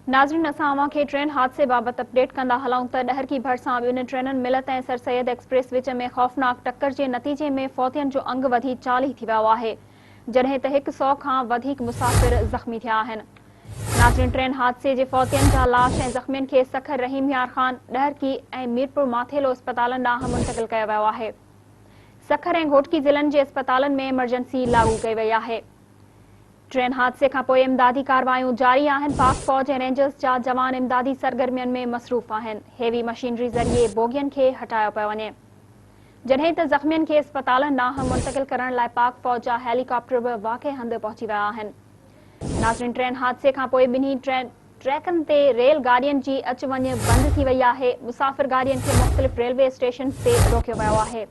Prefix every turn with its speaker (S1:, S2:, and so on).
S1: नाज़रीन, असां अवां खे ट्रेन हादसे बाबति अपडेट कंदा हलूं त डहर की भरिसां ॿिनि ट्रेनुनि मिलत ऐं सर सैयद एक्सप्रेस विच में ख़ौफ़नाक टक्कर जे नतीजे में फ़ौतियन जो अंग वधी 40 थी वियो आहे, जॾहिं त 100 खां वधीक मुसाफ़िर ज़ख़्मी थिया आहिनि। नाज़रीन, ट्रेन हादसे जे फ़ौतियन जा लाश ऐं ज़ख़्मियन खे सखर रहीम यार ख़ान, डहरकी ऐं मीरपुर माथेलो अस्पतालनि ॾांहुं मुंतक़िल कयो वियो आहे। सखर ऐं घोटकी ज़िलनि जे अस्पतालनि में इमरजेंसी लागू कई वई आहे। ट्रेन हादसे खां पोइ इमदादी कार्रवायूं जारी आहिनि। पाक फ़ौज ऐं रेंजर्स जा जवान इमदादी सरगर्मियुनि में मसरूफ़ आहिनि। हेवी मशीनरी ज़रिए बोगियन खे हटायो पियो वञे, जॾहिं त ज़ख़्मियन खे अस्पतालनि ॾांहुं मुंतक़िल करण लाइ पाक फ़ौज जा हेलीकॉप्टर बि वाक़े हंधि पहुची विया आहिनि। नाज़रीन, ट्रेन हादसे खां पोइ ॿिन्ही ट्रैकनि ते रेल गाॾियुनि जी अच वञ बंदि थी वई आहे। मुसाफ़िर गाॾियुनि खे मुख़्तलिफ़ रेलवे स्टेशन ते रोकियो वियो आहे।